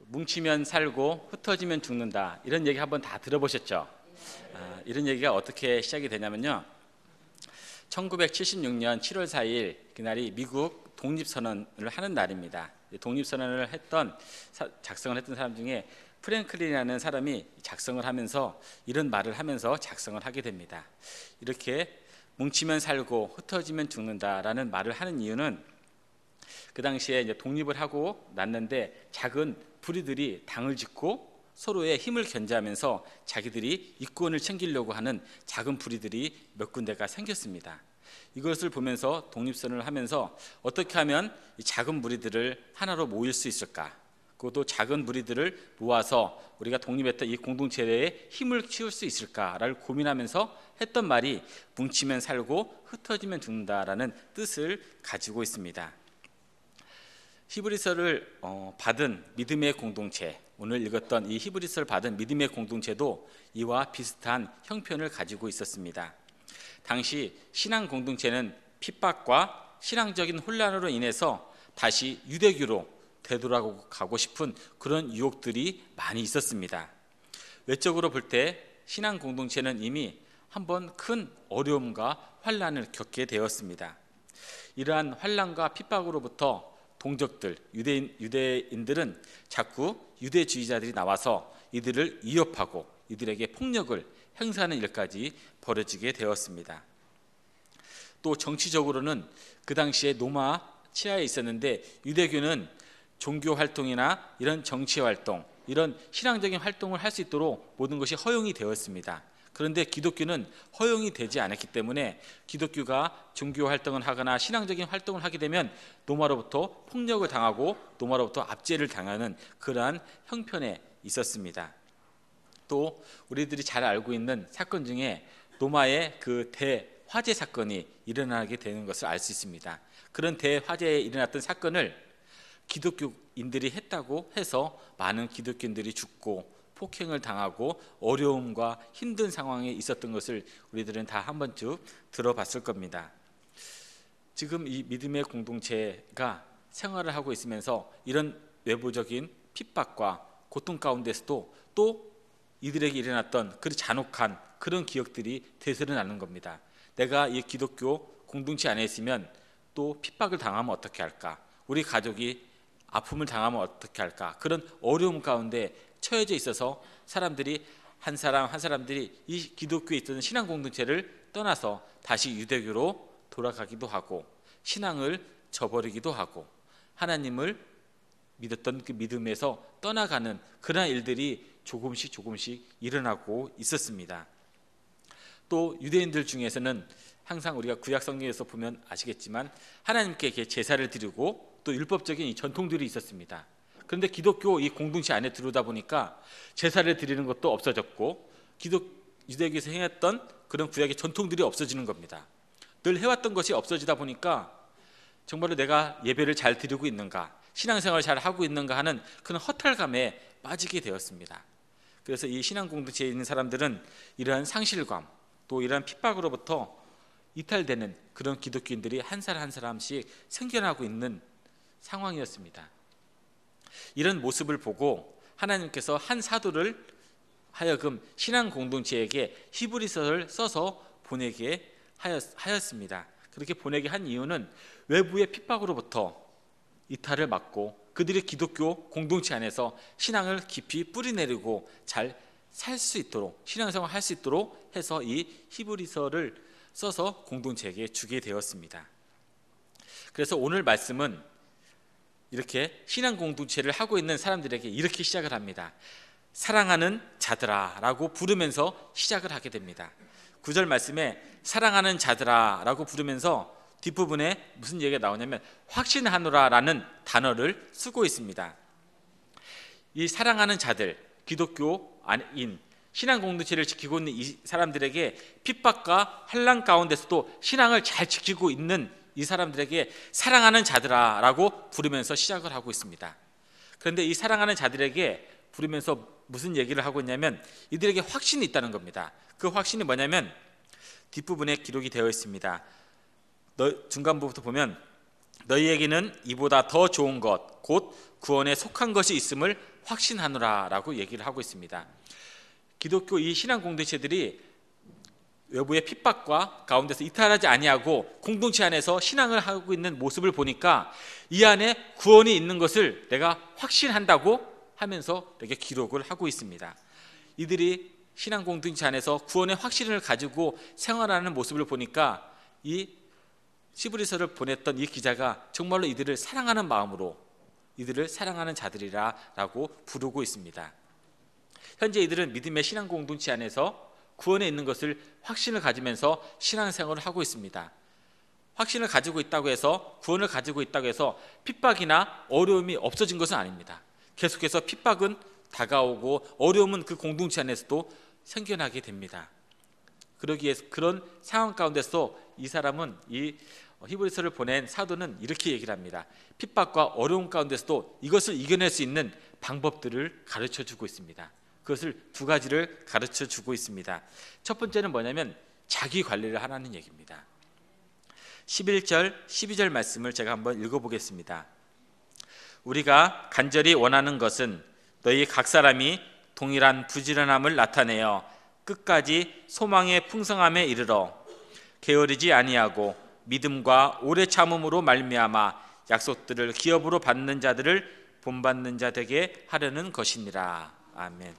뭉치면 살고 흩어지면 죽는다, 이런 얘기 한번 다 들어보셨죠? 이런 얘기가 어떻게 시작이 되냐면요, 1976년 7월 4일 그날이 미국 독립선언을 하는 날입니다. 독립선언을 작성을 했던 사람 중에 프랭클린이라는 사람이 작성을 하면서 이런 말을 하면서 작성을 하게 됩니다. 이렇게 뭉치면 살고 흩어지면 죽는다라는 말을 하는 이유는, 그 당시에 이제 독립을 하고 났는데 작은 부리들이 당을 짓고 서로의 힘을 견제하면서 자기들이 이권을 챙기려고 하는 작은 부리들이 몇 군데가 생겼습니다. 이것을 보면서 독립선언을 하면서 어떻게 하면 이 작은 무리들을 하나로 모일 수 있을까, 그것도 작은 무리들을 모아서 우리가 독립했던 이 공동체에 힘을 키울 수 있을까를 고민하면서 했던 말이 뭉치면 살고 흩어지면 죽는다라는 뜻을 가지고 있습니다. 히브리서를 받은 믿음의 공동체, 오늘 읽었던 이 히브리서를 받은 믿음의 공동체도 이와 비슷한 형편을 가지고 있었습니다. 당시 신앙 공동체는 핍박과 신앙적인 혼란으로 인해서 다시 유대교로 되돌아가고 싶은 그런 유혹들이 많이 있었습니다. 외적으로 볼 때 신앙 공동체는 이미 한번 큰 어려움과 환란을 겪게 되었습니다. 이러한 환란과 핍박으로부터 동족들, 유대인들은 자꾸 유대주의자들이 나와서 이들을 위협하고 이들에게 폭력을 행사하는 일까지 벌어지게 되었습니다. 또 정치적으로는 그 당시에 로마 치하에 있었는데, 유대교는 종교 활동이나 이런 정치 활동, 이런 신앙적인 활동을 할 수 있도록 모든 것이 허용이 되었습니다. 그런데 기독교는 허용이 되지 않았기 때문에 기독교가 종교 활동을 하거나 신앙적인 활동을 하게 되면 로마로부터 폭력을 당하고 로마로부터 압제를 당하는 그러한 형편에 있었습니다. 또 우리들이 잘 알고 있는 사건 중에 로마의 그 대화재 사건이 일어나게 되는 것을 알 수 있습니다. 그런 대화재에 일어났던 사건을 기독교인들이 했다고 해서 많은 기독교인들이 죽고 폭행을 당하고 어려움과 힘든 상황에 있었던 것을 우리들은 다 한 번쯤 들어봤을 겁니다. 지금 이 믿음의 공동체가 생활을 하고 있으면서 이런 외부적인 핍박과 고통 가운데서도 또 이들에게 일어났던 그 잔혹한 그런 기억들이 되살아나는 겁니다. 내가 이 기독교 공동체 안에 있으면 또 핍박을 당하면 어떻게 할까? 우리 가족이 아픔을 당하면 어떻게 할까? 그런 어려움 가운데 처해져 있어서 사람들이 한 사람들이 이 기독교에 있던 신앙 공동체를 떠나서 다시 유대교로 돌아가기도 하고, 신앙을 저버리기도 하고, 하나님을 믿었던 그 믿음에서 떠나가는 그런 일들이 조금씩 일어나고 있었습니다. 또 유대인들 중에서는 항상 우리가 구약 성경에서 보면 아시겠지만 하나님께 제사를 드리고 또 율법적인 이 전통들이 있었습니다. 그런데 기독교 이 공동체 안에 들어오다 보니까 제사를 드리는 것도 없어졌고, 유대교에서 행했던 그런 구약의 전통들이 없어지는 겁니다. 늘 해왔던 것이 없어지다 보니까 정말로 내가 예배를 잘 드리고 있는가, 신앙생활을 잘 하고 있는가 하는 그런 허탈감에 빠지게 되었습니다. 그래서 이 신앙 공동체에 있는 사람들은 이러한 상실감, 또 이러한 핍박으로부터 이탈되는 그런 기독교인들이 한 사람 한 사람씩 생겨나고 있는 상황이었습니다. 이런 모습을 보고 하나님께서 한 사도를 하여금 신앙 공동체에게 히브리서를 써서 보내게 하였습니다. 그렇게 보내게 한 이유는 외부의 핍박으로부터 이탈을 막고 그들의 기독교 공동체 안에서 신앙을 깊이 뿌리내리고 잘 살 수 있도록, 신앙생활을 할 수 있도록 해서 이 히브리서를 써서 공동체에게 주게 되었습니다. 그래서 오늘 말씀은 이렇게 신앙 공동체를 하고 있는 사람들에게 이렇게 시작을 합니다. 사랑하는 자들아 라고 부르면서 시작을 하게 됩니다. 9절 말씀에 사랑하는 자들아 라고 부르면서 뒷부분에 무슨 얘기가 나오냐면 확신하노라 라는 단어를 쓰고 있습니다. 이 사랑하는 자들, 기독교인 신앙 공동체를 지키고 있는 이 사람들에게 핍박과 환난 가운데서도 신앙을 잘 지키고 있는 이 사람들에게 사랑하는 자들아 라고 부르면서 시작을 하고 있습니다. 그런데 이 사랑하는 자들에게 부르면서 무슨 얘기를 하고 있냐면 이들에게 확신이 있다는 겁니다. 그 확신이 뭐냐면 뒷부분에 기록이 되어 있습니다. 중간부부터 보면 너희에게는 이보다 더 좋은 것, 곧 구원에 속한 것이 있음을 확신하노라 라고 얘기를 하고 있습니다. 기독교 이 신앙 공동체들이 외부의 핍박과 가운데서 이탈하지 아니하고 공동체 안에서 신앙을 하고 있는 모습을 보니까 이 안에 구원이 있는 것을 내가 확신한다고 하면서 이렇게 기록을 하고 있습니다. 이들이 신앙 공동체 안에서 구원의 확신을 가지고 생활하는 모습을 보니까 이 히브리서를 보냈던 이 기자가 정말로 이들을 사랑하는 마음으로 이들을 사랑하는 자들이라 라고 부르고 있습니다. 현재 이들은 믿음의 신앙 공동체 안에서 구원에 있는 것을 확신을 가지면서 신앙생활을 하고 있습니다. 확신을 가지고 있다고 해서, 구원을 가지고 있다고 해서 핍박이나 어려움이 없어진 것은 아닙니다. 계속해서 핍박은 다가오고 어려움은 그 공동체 안에서도 생겨나게 됩니다. 그러기 위해서 그런 상황 가운데서 이 사람은, 이 히브리서를 보낸 사도는 이렇게 얘기를 합니다. 핍박과 어려움 가운데서도 이것을 이겨낼 수 있는 방법들을 가르쳐 주고 있습니다. 그것을 두 가지를 가르쳐 주고 있습니다. 첫 번째는 뭐냐면 자기 관리를 하라는 얘기입니다. 11절, 12절 말씀을 제가 한번 읽어보겠습니다. 우리가 간절히 원하는 것은 너희 각 사람이 동일한 부지런함을 나타내어 끝까지 소망의 풍성함에 이르러 게으르지 아니하고 믿음과 오래 참음으로 말미암아 약속들을 기업으로 받는 자들을 본받는 자 되게 하려는 것이니라. 아멘.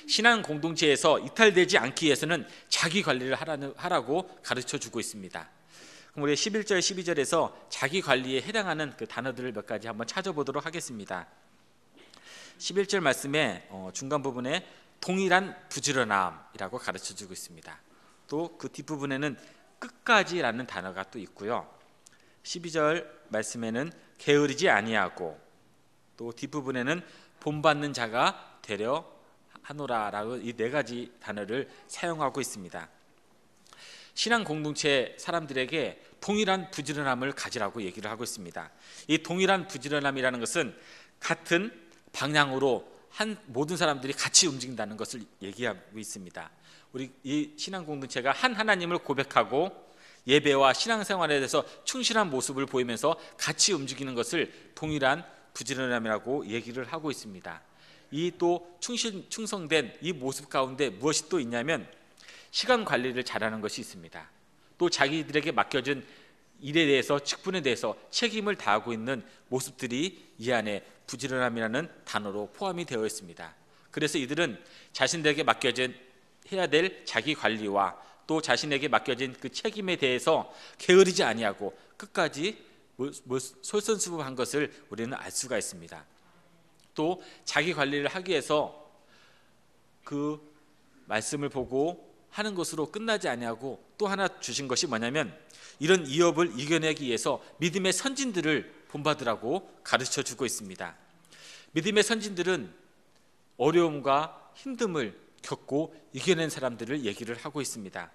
신앙 공동체에서 이탈되지 않기 위해서는 자기 관리를 하라고 가르쳐 주고 있습니다. 그럼 우리 11절, 12절에서 자기 관리에 해당하는 그 단어들을 몇 가지 한번 찾아보도록 하겠습니다. 11절 말씀에 중간 부분에 동일한 부지런함이라고 가르쳐 주고 있습니다. 또 그 뒷부분에는 끝까지라는 단어가 또 있고요. 12절 말씀에는 게으르지 아니하고, 또 뒷부분에는 본받는 자가 되려 하노라라고 이 네 가지 단어를 사용하고 있습니다. 신앙 공동체 사람들에게 동일한 부지런함을 가지라고 얘기를 하고 있습니다. 이 동일한 부지런함이라는 것은 같은 방향으로 모든 사람들이 같이 움직인다는 것을 얘기하고 있습니다. 우리 이 신앙 공동체가 한 하나님을 고백하고 예배와 신앙생활에 대해서 충실한 모습을 보이면서 같이 움직이는 것을 동일한 부지런함이라고 얘기를 하고 있습니다. 이 또 충성된 이 모습 가운데 무엇이 또 있냐면 시간 관리를 잘하는 것이 있습니다. 또 자기들에게 맡겨진 일에 대해서, 직분에 대해서 책임을 다하고 있는 모습들이 이 안에 부지런함이라는 단어로 포함이 되어 있습니다. 그래서 이들은 자신들에게 맡겨진 해야 될 자기 관리와 또 자신에게 맡겨진 그 책임에 대해서 게으르지 아니하고 끝까지 솔선수범한 것을 우리는 알 수가 있습니다. 또 자기 관리를 하기 위해서 그 말씀을 보고 하는 것으로 끝나지 아니하고 또 하나 주신 것이 뭐냐면 이런 위협을 이겨내기 위해서 믿음의 선진들을 본받으라고 가르쳐 주고 있습니다. 믿음의 선진들은 어려움과 힘듦을 겪고 이겨낸 사람들을 얘기를 하고 있습니다.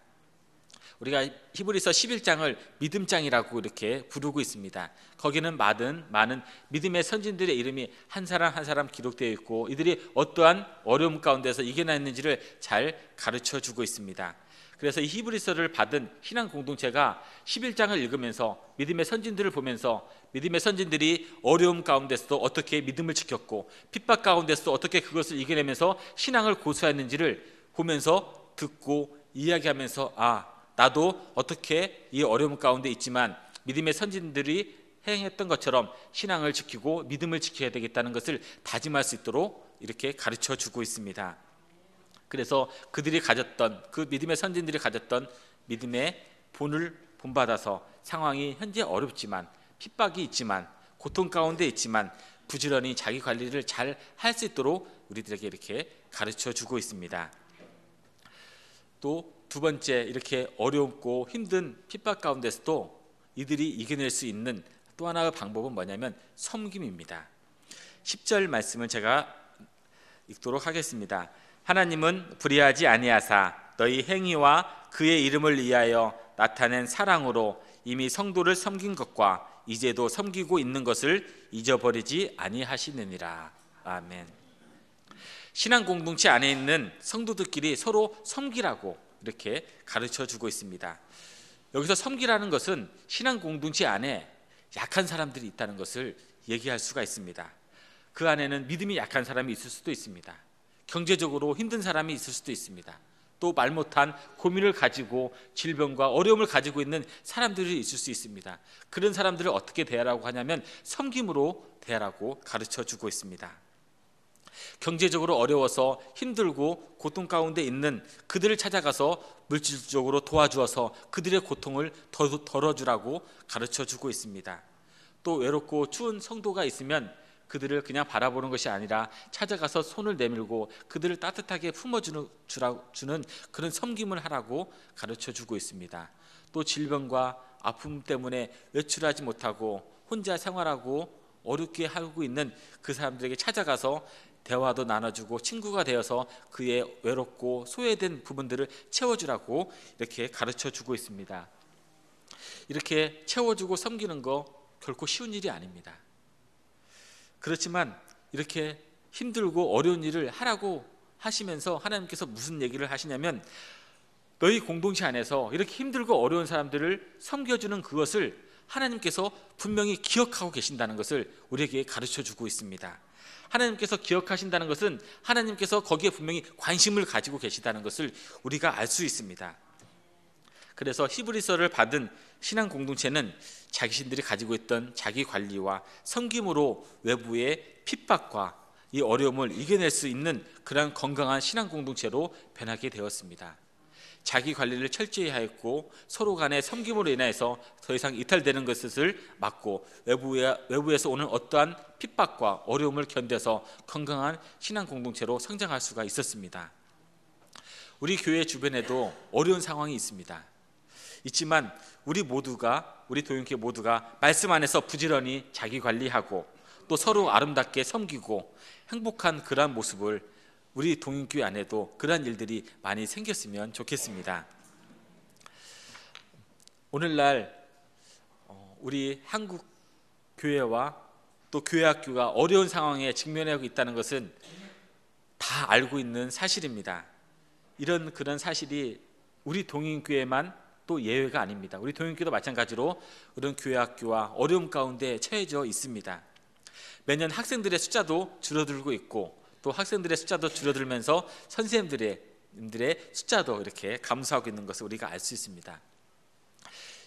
우리가 히브리서 11장을 믿음장이라고 이렇게 부르고 있습니다. 거기는 많은 믿음의 선진들의 이름이 한 사람 한 사람 기록되어 있고 이들이 어떠한 어려움 가운데서 이겨냈는지를 잘 가르쳐 주고 있습니다. 그래서 이 히브리서를 받은 신앙 공동체가 11장을 읽으면서 믿음의 선진들을 보면서 믿음의 선진들이 어려움 가운데서도 어떻게 믿음을 지켰고 핍박 가운데서도 어떻게 그것을 이겨내면서 신앙을 고수했는지를 보면서 듣고 이야기하면서 나도 어떻게 이 어려움 가운데 있지만 믿음의 선진들이 행했던 것처럼 신앙을 지키고 믿음을 지켜야 되겠다는 것을 다짐할 수 있도록 이렇게 가르쳐 주고 있습니다. 그래서 그들이 가졌던 그 믿음의 선진들이 가졌던 믿음의 본을 본받아서 상황이 현재 어렵지만 핍박이 있지만 고통 가운데 있지만 부지런히 자기 관리를 잘 할 수 있도록 우리들에게 이렇게 가르쳐 주고 있습니다. 또 두 번째, 이렇게 어렵고 힘든 핍박 가운데서도 이들이 이겨낼 수 있는 또 하나의 방법은 뭐냐면 섬김입니다. 10절 말씀을 제가 읽도록 하겠습니다. 하나님은 불의하지 아니하사 너희 행위와 그의 이름을 위하여 나타낸 사랑으로 이미 성도를 섬긴 것과 이제도 섬기고 있는 것을 잊어버리지 아니하시느니라. 아멘. 신앙 공동체 안에 있는 성도들끼리 서로 섬기라고 이렇게 가르쳐 주고 있습니다. 여기서 섬기라는 것은 신앙 공동체 안에 약한 사람들이 있다는 것을 얘기할 수가 있습니다. 그 안에는 믿음이 약한 사람이 있을 수도 있습니다. 경제적으로 힘든 사람이 있을 수도 있습니다. 또 말 못한 고민을 가지고 질병과 어려움을 가지고 있는 사람들이 있을 수 있습니다. 그런 사람들을 어떻게 대하라고 하냐면 섬김으로 대하라고 가르쳐 주고 있습니다. 경제적으로 어려워서 힘들고 고통 가운데 있는 그들을 찾아가서 물질적으로 도와주어서 그들의 고통을 덜어주라고 가르쳐 주고 있습니다. 또 외롭고 추운 성도가 있으면 그들을 그냥 바라보는 것이 아니라 찾아가서 손을 내밀고 그들을 따뜻하게 품어주는 그런 섬김을 하라고 가르쳐 주고 있습니다. 또 질병과 아픔 때문에 외출하지 못하고 혼자 생활하고 어렵게 하고 있는 그 사람들에게 찾아가서 대화도 나눠주고 친구가 되어서 그의 외롭고 소외된 부분들을 채워주라고 이렇게 가르쳐 주고 있습니다. 이렇게 채워주고 섬기는 거 결코 쉬운 일이 아닙니다. 그렇지만 이렇게 힘들고 어려운 일을 하라고 하시면서 하나님께서 무슨 얘기를 하시냐면 너희 공동체 안에서 이렇게 힘들고 어려운 사람들을 섬겨주는 그것을 하나님께서 분명히 기억하고 계신다는 것을 우리에게 가르쳐 주고 있습니다. 하나님께서 기억하신다는 것은 하나님께서 거기에 분명히 관심을 가지고 계시다는 것을 우리가 알 수 있습니다. 그래서 히브리서를 받은 신앙 공동체는 자신들이 가지고 있던 자기 관리와 섬김으로 외부의 핍박과 이 어려움을 이겨낼 수 있는 그러한 건강한 신앙 공동체로 변하게 되었습니다. 자기 관리를 철저히 하였고 서로 간의 섬김으로 인해서 더 이상 이탈되는 것을 막고 외부에서 오는 어떠한 핍박과 어려움을 견뎌서 건강한 신앙 공동체로 성장할 수가 있었습니다. 우리 교회 주변에도 어려운 상황이 있습니다. 있지만 우리 도용교회 모두가 말씀 안에서 부지런히 자기 관리하고 또 서로 아름답게 섬기고 행복한 그러한 모습을 우리 동인교회 안에도 그러한 일들이 많이 생겼으면 좋겠습니다. 오늘날 우리 한국 교회와 또 교회학교가 어려운 상황에 직면하고 있다는 것은 다 알고 있는 사실입니다. 그런 사실이 우리 동인교회만 또 예외가 아닙니다. 우리 동인교회도 마찬가지로 이런 교회학교와 어려움 가운데 처해져 있습니다. 매년 학생들의 숫자도 줄어들고 있고 또 학생들의 숫자도 줄어들면서 선생님들의 숫자도 이렇게 감소하고 있는 것을 우리가 알 수 있습니다.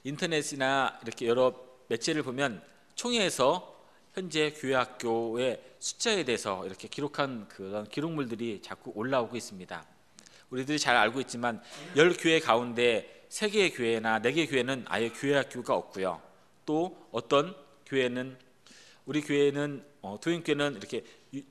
인터넷이나 이렇게 여러 매체를 보면 총회에서 현재 교회학교의 숫자에 대해서 이렇게 기록한 그런 기록물들이 자꾸 올라오고 있습니다. 우리들이 잘 알고 있지만 10교회 가운데 3개의 교회나 4개의 교회는 아예 교회학교가 없고요. 또 어떤 교회는 우리 교회는 도인교회는 이렇게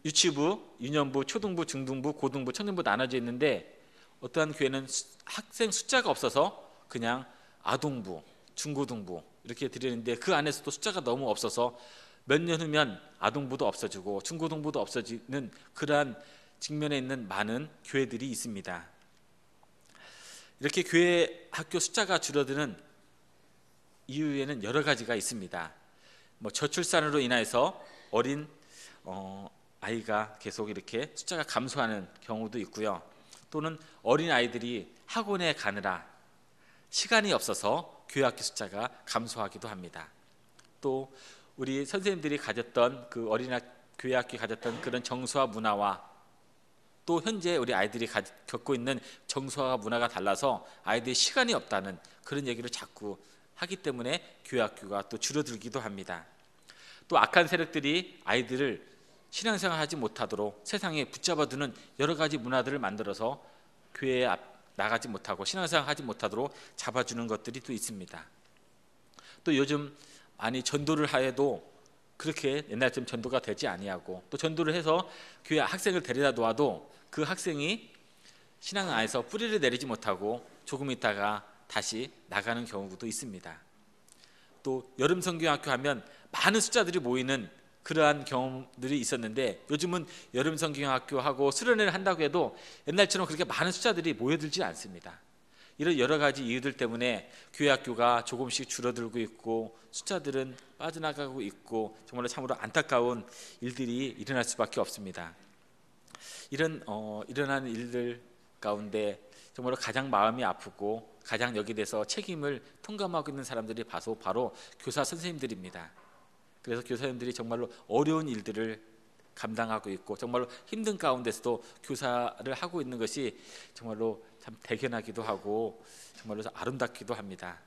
유치부, 유년부, 초등부, 중등부, 고등부, 청년부 나눠져 있는데 어떠한 교회는 학생 숫자가 없어서 그냥 아동부, 중고등부 이렇게 드리는데 그 안에서도 숫자가 너무 없어서 몇 년 후면 아동부도 없어지고 중고등부도 없어지는 그러한 직면에 있는 많은 교회들이 있습니다. 이렇게 교회 학교 숫자가 줄어드는 이유에는 여러 가지가 있습니다. 저출산으로 인해서 어린 아이가 계속 이렇게 숫자가 감소하는 경우도 있고요. 또는 어린 아이들이 학원에 가느라 시간이 없어서 교회 학교 숫자가 감소하기도 합니다. 또 우리 선생님들이 가졌던 그 교회 학교에 가졌던 그런 정서와 문화와 또 현재 우리 아이들이 겪고 있는 정서와 문화가 달라서 아이들이 시간이 없다는 그런 얘기를 자꾸 하기 때문에 교회 학교가 또 줄어들기도 합니다. 또 악한 세력들이 아이들을 신앙생활 하지 못하도록 세상에 붙잡아두는 여러 가지 문화들을 만들어서 교회에 나가지 못하고 신앙생활 하지 못하도록 잡아주는 것들이 또 있습니다. 또 요즘 많이 전도를 하여도 그렇게 옛날처럼 전도가 되지 아니하고 또 전도를 해서 교회 학생을 데려다 놓아도 그 학생이 신앙 안에서 뿌리를 내리지 못하고 조금 있다가 다시 나가는 경우도 있습니다. 또 여름 성경학교 하면 많은 숫자들이 모이는 그러한 경험들이 있었는데 요즘은 여름 성경학교하고 수련회를 한다고 해도 옛날처럼 그렇게 많은 숫자들이 모여들지 않습니다. 이런 여러 가지 이유들 때문에 교회 학교가 조금씩 줄어들고 있고 숫자들은 빠져나가고 있고 정말로 참으로 안타까운 일들이 일어날 수밖에 없습니다. 일어나는 일들 가운데 정말로 가장 마음이 아프고 가장 여기에 대해서 책임을 통감하고 있는 사람들이 바로 교사 선생님들입니다. 그래서 교사님들이 정말로 어려운 일들을 감당하고 있고 정말로 힘든 가운데서도 교사를 하고 있는 것이 정말로 참 대견하기도 하고 정말로 아름답기도 합니다.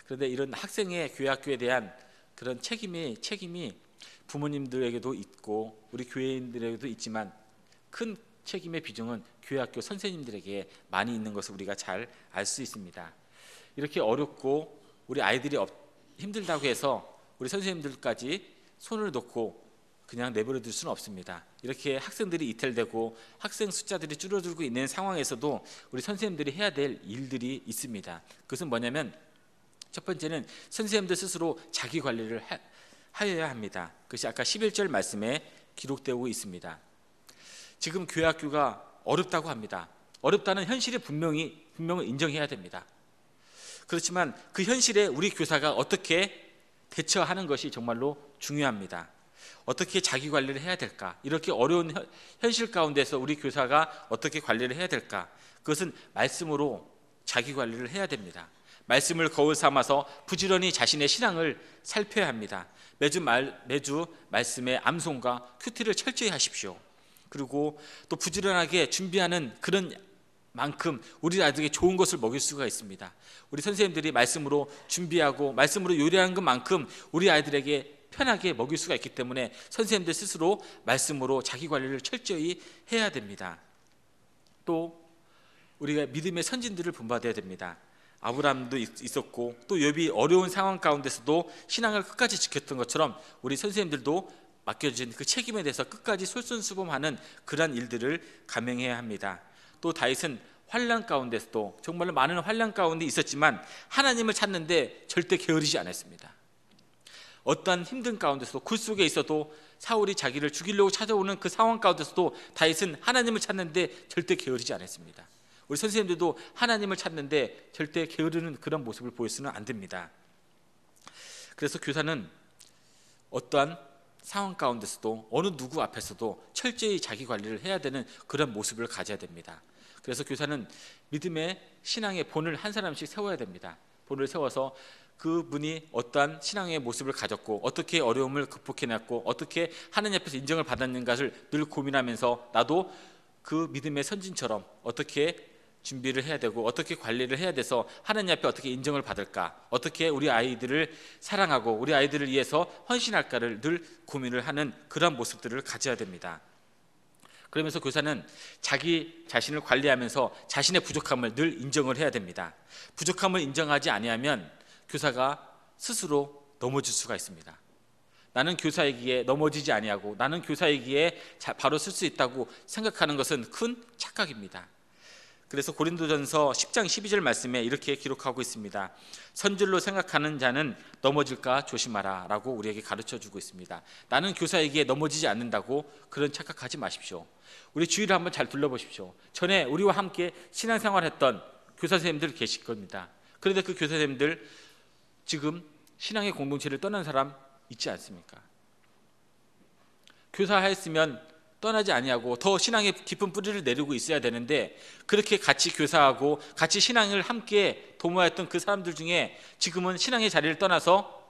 그런데 이런 학생의 교회 학교에 대한 그런 책임이 부모님들에게도 있고 우리 교회인들에게도 있지만 큰 책임의 비중은 교회학교 선생님들에게 많이 있는 것을 우리가 잘 알 수 있습니다. 이렇게 어렵고 우리 아이들이 힘들다고 해서 우리 선생님들까지 손을 놓고 그냥 내버려 둘 수는 없습니다. 이렇게 학생들이 이탈되고 학생 숫자들이 줄어들고 있는 상황에서도 우리 선생님들이 해야 될 일들이 있습니다. 그것은 뭐냐면 첫 번째는 선생님들 스스로 자기 관리를 하여야 합니다. 그것이 아까 11절 말씀에 기록되고 있습니다. 지금 교회학교가 어렵다고 합니다. 어렵다는 현실을 분명히 인정해야 됩니다. 그렇지만 그 현실에 우리 교사가 어떻게 대처하는 것이 정말로 중요합니다. 어떻게 자기 관리를 해야 될까? 이렇게 어려운 현실 가운데서 우리 교사가 어떻게 관리를 해야 될까? 그것은 말씀으로 자기 관리를 해야 됩니다. 말씀을 거울 삼아서 부지런히 자신의 신앙을 살펴야 합니다. 매주 말씀의 암송과 큐티를 철저히 하십시오. 그리고 또 부지런하게 준비하는 그런 만큼 우리 아이들에게 좋은 것을 먹일 수가 있습니다. 우리 선생님들이 말씀으로 준비하고 말씀으로 요리하는 것만큼 우리 아이들에게 편하게 먹일 수가 있기 때문에 선생님들 스스로 말씀으로 자기 관리를 철저히 해야 됩니다. 또 우리가 믿음의 선진들을 본받아야 됩니다. 아브라함도 있었고 또 욥이 어려운 상황 가운데서도 신앙을 끝까지 지켰던 것처럼 우리 선생님들도 맡겨진 그 책임에 대해서 끝까지 솔선수범하는 그러한 일들을 감행해야 합니다. 또 다윗은 환난 가운데서도 정말로 많은 환난 가운데 있었지만 하나님을 찾는데 절대 게으르지 않았습니다. 어떠한 힘든 가운데서도 굴 속에 있어도 사울이 자기를 죽이려고 찾아오는 그 상황 가운데서도 다윗은 하나님을 찾는데 절대 게으르지 않았습니다. 우리 선생님들도 하나님을 찾는데 절대 게으르는 그런 모습을 보여서는 안 됩니다. 그래서 교사는 어떠한 상황 가운데서도 어느 누구 앞에서도 철저히 자기 관리를 해야 되는 그런 모습을 가져야 됩니다. 그래서 교사는 믿음의 신앙의 본을 한 사람씩 세워야 됩니다. 본을 세워서 그분이 어떠한 신앙의 모습을 가졌고 어떻게 어려움을 극복해냈고 어떻게 하나님 앞에서 인정을 받았는가를 늘 고민하면서 나도 그 믿음의 선진처럼 어떻게 준비를 해야 되고 어떻게 관리를 해야 돼서 하나님 앞에 어떻게 인정을 받을까, 어떻게 우리 아이들을 사랑하고 우리 아이들을 위해서 헌신할까를 늘 고민을 하는 그런 모습들을 가져야 됩니다. 그러면서 교사는 자기 자신을 관리하면서 자신의 부족함을 늘 인정을 해야 됩니다. 부족함을 인정하지 아니하면 교사가 스스로 넘어질 수가 있습니다. 나는 교사이기에 넘어지지 아니하고 나는 교사이기에 바로 쓸 수 있다고 생각하는 것은 큰 착각입니다. 그래서 고린도전서 10장 12절 말씀에 이렇게 기록하고 있습니다. 선줄로 생각하는 자는 넘어질까 조심하라 라고 우리에게 가르쳐주고 있습니다. 나는 교사에게 넘어지지 않는다고 그런 착각하지 마십시오. 우리 주위를 한번 잘 둘러보십시오. 전에 우리와 함께 신앙생활했던 교사 선생님들 계실 겁니다. 그런데 그 교사 선생님들 지금 신앙의 공동체를 떠난 사람 있지 않습니까? 교사했으면 떠나지 아니하고 더 신앙의 깊은 뿌리를 내리고 있어야 되는데 그렇게 같이 교사하고 같이 신앙을 함께 도모했던 그 사람들 중에 지금은 신앙의 자리를 떠나서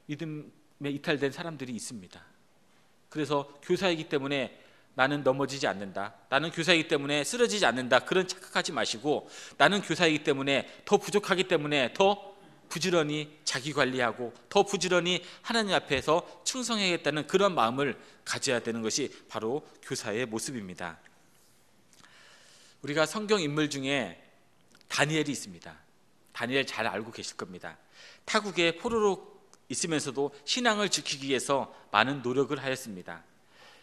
믿음에 이탈된 사람들이 있습니다. 그래서 교사이기 때문에 나는 넘어지지 않는다, 나는 교사이기 때문에 쓰러지지 않는다, 그런 착각하지 마시고 나는 교사이기 때문에 더 부족하기 때문에 더 부지런히 자기 관리하고 더 부지런히 하나님 앞에서 충성해야겠다는 그런 마음을 가져야 되는 것이 바로 교사의 모습입니다. 우리가 성경 인물 중에 다니엘이 있습니다. 다니엘 잘 알고 계실 겁니다. 타국에 포로로 있으면서도 신앙을 지키기 위해서 많은 노력을 하였습니다.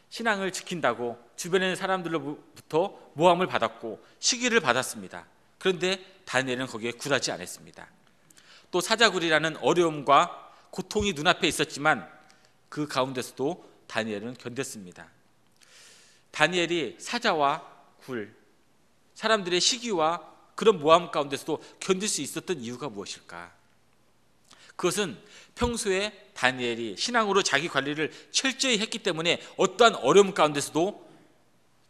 신앙을 지킨다고 주변의 사람들로부터 모함을 받았고 시기를 받았습니다. 그런데 다니엘은 거기에 굴하지 않았습니다. 또 사자굴이라는 어려움과 고통이 눈앞에 있었지만 그 가운데서도 다니엘은 견뎠습니다. 다니엘이 사자와 굴, 사람들의 시기와 그런 모함 가운데서도 견딜 수 있었던 이유가 무엇일까? 그것은 평소에 다니엘이 신앙으로 자기 관리를 철저히 했기 때문에 어떠한 어려움 가운데서도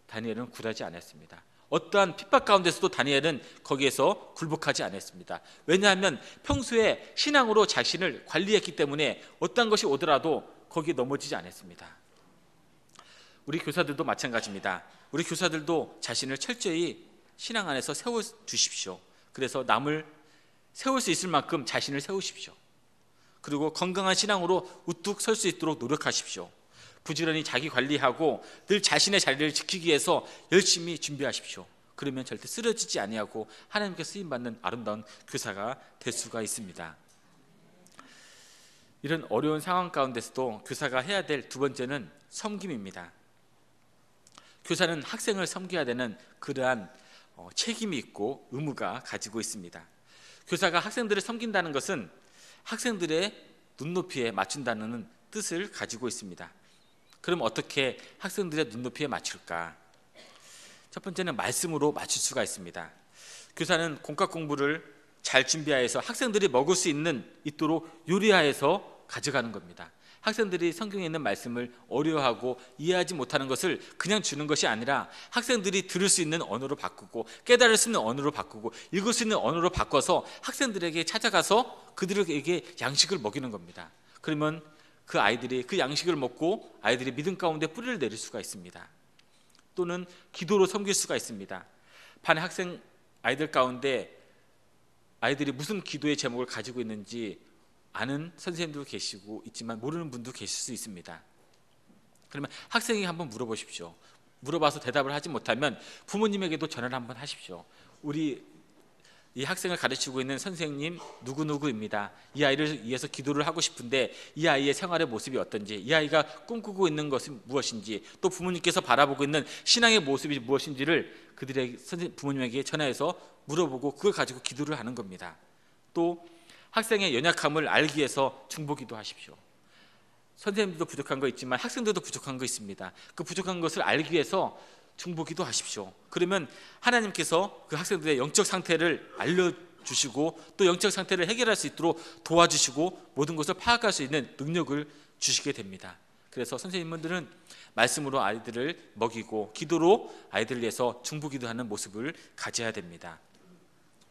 다니엘은 굴하지 않았습니다. 어떠한 핍박 가운데서도 다니엘은 거기에서 굴복하지 않았습니다. 왜냐하면 평소에 신앙으로 자신을 관리했기 때문에 어떠한 것이 오더라도 거기에 넘어지지 않았습니다. 우리 교사들도 마찬가지입니다. 우리 교사들도 자신을 철저히 신앙 안에서 세워주십시오. 그래서 남을 세울 수 있을 만큼 자신을 세우십시오. 그리고 건강한 신앙으로 우뚝 설 수 있도록 노력하십시오. 부지런히 자기 관리하고 늘 자신의 자리를 지키기 위해서 열심히 준비하십시오. 그러면 절대 쓰러지지 아니하고 하나님께 쓰임받는 아름다운 교사가 될 수가 있습니다. 이런 어려운 상황 가운데서도 교사가 해야 될 두 번째는 섬김입니다. 교사는 학생을 섬겨야 되는 그러한 책임이 있고 의무가 가지고 있습니다. 교사가 학생들을 섬긴다는 것은 학생들의 눈높이에 맞춘다는 뜻을 가지고 있습니다. 그럼 어떻게 학생들의 눈높이에 맞출까? 첫 번째는 말씀으로 맞출 수가 있습니다. 교사는 공과 공부를 잘 준비하여서 학생들이 먹을 수 있도록 요리하여서 가져가는 겁니다. 학생들이 성경에 있는 말씀을 어려워하고 이해하지 못하는 것을 그냥 주는 것이 아니라 학생들이 들을 수 있는 언어로 바꾸고 깨달을 수 있는 언어로 바꾸고 읽을 수 있는 언어로 바꿔서 학생들에게 찾아가서 그들에게 양식을 먹이는 겁니다. 그러면 그 아이들이 그 양식을 먹고 아이들이 믿음 가운데 뿌리를 내릴 수가 있습니다. 또는 기도로 섬길 수가 있습니다. 반의 학생 아이들 가운데 아이들이 무슨 기도의 제목을 가지고 있는지 아는 선생님도 계시고 있지만 모르는 분도 계실 수 있습니다. 그러면 학생에게 한번 물어보십시오. 물어봐서 대답을 하지 못하면 부모님에게도 전화를 한번 하십시오. 우리 이 학생을 가르치고 있는 선생님 누구누구입니다. 이 아이를 위해서 기도를 하고 싶은데 이 아이의 생활의 모습이 어떤지, 이 아이가 꿈꾸고 있는 것이 무엇인지, 또 부모님께서 바라보고 있는 신앙의 모습이 무엇인지를 그들의 부모님에게 전화해서 물어보고 그걸 가지고 기도를 하는 겁니다. 또 학생의 연약함을 알기 위해서 중보기도 하십시오. 선생님들도 부족한 거 있지만 학생들도 부족한 거 있습니다. 그 부족한 것을 알기 위해서 중보기도 하십시오. 그러면 하나님께서 그 학생들의 영적 상태를 알려주시고 또 영적 상태를 해결할 수 있도록 도와주시고 모든 것을 파악할 수 있는 능력을 주시게 됩니다. 그래서 선생님들은 말씀으로 아이들을 먹이고 기도로 아이들을 위해서 중보기도하는 모습을 가져야 됩니다.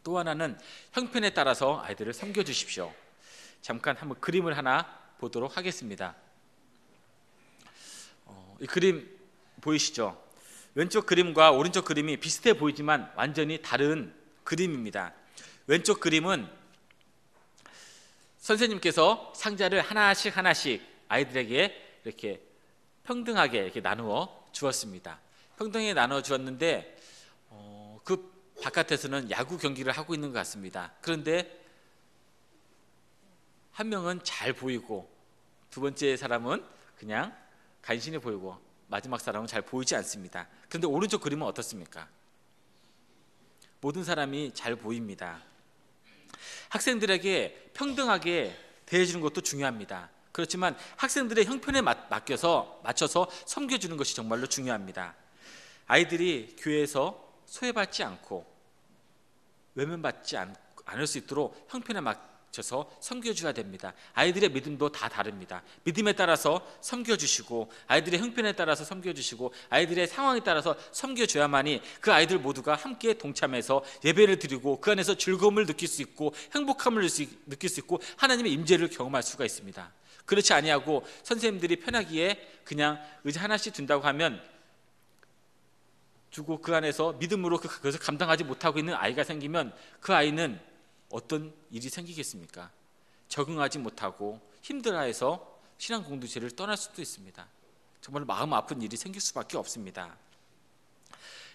또 하나는 형편에 따라서 아이들을 섬겨주십시오. 잠깐 한번 그림을 하나 보도록 하겠습니다. 이 그림 보이시죠? 왼쪽 그림과 오른쪽 그림이 비슷해 보이지만 완전히 다른 그림입니다. 왼쪽 그림은 선생님께서 상자를 하나씩 아이들에게 이렇게 평등하게 이렇게 나누어 주었습니다. 평등하게 나누어 주었는데 그 바깥에서는 야구 경기를 하고 있는 것 같습니다. 그런데 한 명은 잘 보이고 두 번째 사람은 그냥 간신히 보이고 마지막 사람은 잘 보이지 않습니다. 그런데 오른쪽 그림은 어떻습니까? 모든 사람이 잘 보입니다. 학생들에게 평등하게 대해주는 것도 중요합니다. 그렇지만 학생들의 형편에 맞춰서 섬겨주는 것이 정말로 중요합니다. 아이들이 교회에서 소외받지 않고 외면받지 않을 수 있도록 형편에 맞춰서 섬겨줘야 됩니다. 아이들의 믿음도 다 다릅니다. 믿음에 따라서 섬겨주시고 아이들의 형편에 따라서 섬겨주시고 아이들의 상황에 따라서 섬겨줘야만이 그 아이들 모두가 함께 동참해서 예배를 드리고 그 안에서 즐거움을 느낄 수 있고 행복함을 느낄 수 있고 하나님의 임재를 경험할 수가 있습니다. 그렇지 아니하고 선생님들이 편하기에 그냥 의자 하나씩 둔다고 하면 주고 그 안에서 믿음으로 그것을 감당하지 못하고 있는 아이가 생기면 그 아이는 어떤 일이 생기겠습니까? 적응하지 못하고 힘들어해서 신앙 공동체를 떠날 수도 있습니다. 정말 마음 아픈 일이 생길 수밖에 없습니다.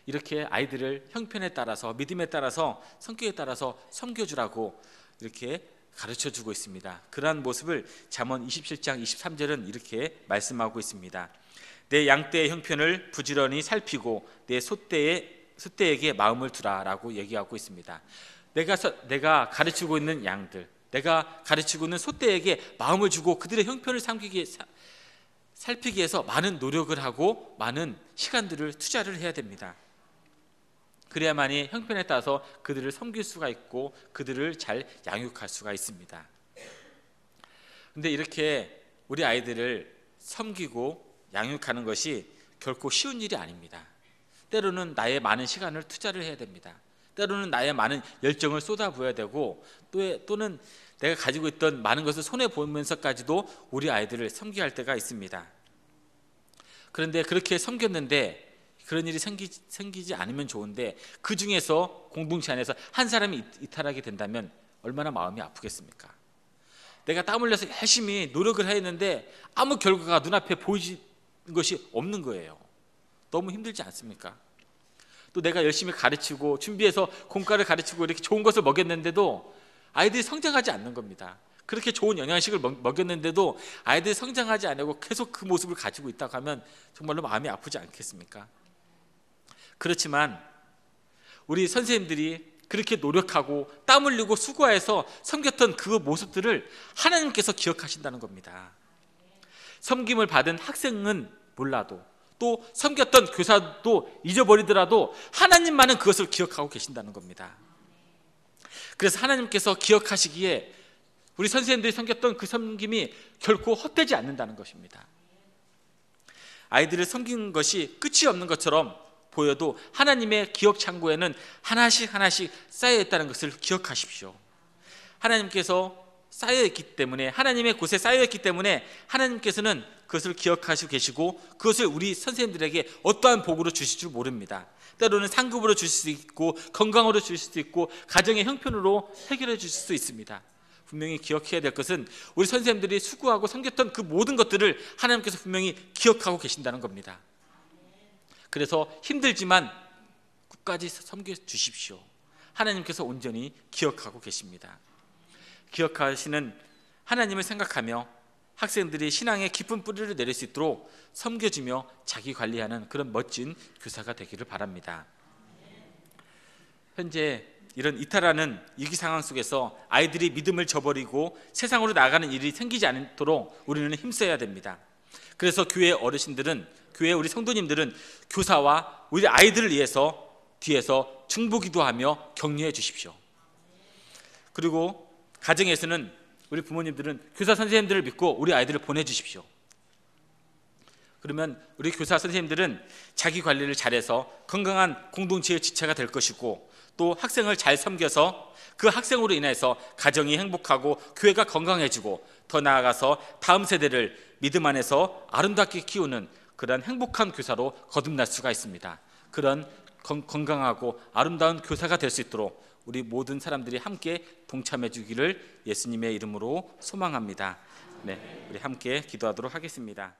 이렇게 아이들을 형편에 따라서 믿음에 따라서 성격에 따라서 섬겨주라고 이렇게 가르쳐주고 있습니다. 그러한 모습을 잠언 27장 23절은 이렇게 말씀하고 있습니다. 내 양떼의 형편을 부지런히 살피고 내 소떼에게 마음을 두라라고 얘기하고 있습니다. 내가 가르치고 있는 양들, 내가 가르치고 있는 소떼에게 마음을 주고 그들의 형편을 살피기 위해서 많은 노력을 하고 많은 시간들을 투자를 해야 됩니다. 그래야만이 형편에 따라서 그들을 섬길 수가 있고 그들을 잘 양육할 수가 있습니다. 그런데 이렇게 우리 아이들을 섬기고 양육하는 것이 결코 쉬운 일이 아닙니다. 때로는 나의 많은 시간을 투자를 해야 됩니다. 때로는 나의 많은 열정을 쏟아부어야 되고 또는 내가 가지고 있던 많은 것을 손해보면서까지도 우리 아이들을 섬겨야 할 때가 있습니다. 그런데 그렇게 섬겼는데 그런 일이 생기지 않으면 좋은데 그 중에서 공동체 안에서 한 사람이 이탈하게 된다면 얼마나 마음이 아프겠습니까? 내가 땀 흘려서 열심히 노력을 했는데 아무 결과가 눈앞에 보이는 것이 없는 거예요. 너무 힘들지 않습니까? 또 내가 열심히 가르치고 준비해서 공과를 가르치고 이렇게 좋은 것을 먹였는데도 아이들이 성장하지 않는 겁니다. 그렇게 좋은 영양식을 먹였는데도 아이들이 성장하지 않고 계속 그 모습을 가지고 있다고 하면 정말로 마음이 아프지 않겠습니까? 그렇지만 우리 선생님들이 그렇게 노력하고 땀 흘리고 수고해서 섬겼던 그 모습들을 하나님께서 기억하신다는 겁니다. 섬김을 받은 학생은 몰라도 또 섬겼던 교사도 잊어버리더라도 하나님만은 그것을 기억하고 계신다는 겁니다. 그래서 하나님께서 기억하시기에 우리 선생님들이 섬겼던 그 섬김이 결코 헛되지 않는다는 것입니다. 아이들을 섬긴 것이 끝이 없는 것처럼 보여도 하나님의 기억 창고에는 하나씩 쌓여 있다는 것을 기억하십시오. 하나님께서 쌓여있기 때문에, 하나님의 곳에 쌓여있기 때문에 하나님께서는 그것을 기억하시고 계시고 그것을 우리 선생님들에게 어떠한 복으로 주실 줄 모릅니다. 때로는 상급으로 주실 수 있고 건강으로 주실 수도 있고 가정의 형편으로 해결해 주실 수 있습니다. 분명히 기억해야 될 것은 우리 선생님들이 수고하고 섬겼던 그 모든 것들을 하나님께서 분명히 기억하고 계신다는 겁니다. 그래서 힘들지만 끝까지 섬겨 주십시오. 하나님께서 온전히 기억하고 계십니다. 기억하시는 하나님을 생각하며 학생들이 신앙의 깊은 뿌리를 내릴 수 있도록 섬겨주며 자기 관리하는 그런 멋진 교사가 되기를 바랍니다. 현재 이런 이탈하는 위기 상황 속에서 아이들이 믿음을 저버리고 세상으로 나가는 일이 생기지 않도록 우리는 힘써야 됩니다. 그래서 교회 어르신들은, 교회 우리 성도님들은 교사와 우리 아이들을 위해서 뒤에서 중보기도하며 격려해 주십시오. 그리고 가정에서는 우리 부모님들은 교사 선생님들을 믿고 우리 아이들을 보내주십시오. 그러면 우리 교사 선생님들은 자기 관리를 잘해서 건강한 공동체의 지체가 될 것이고 또 학생을 잘 섬겨서 그 학생으로 인해서 가정이 행복하고 교회가 건강해지고 더 나아가서 다음 세대를 믿음 안에서 아름답게 키우는 그런 행복한 교사로 거듭날 수가 있습니다. 그런 건강하고 아름다운 교사가 될 수 있도록 우리 모든 사람들이 함께 동참해 주기를 예수님의 이름으로 소망합니다. 네, 우리 함께 기도하도록 하겠습니다.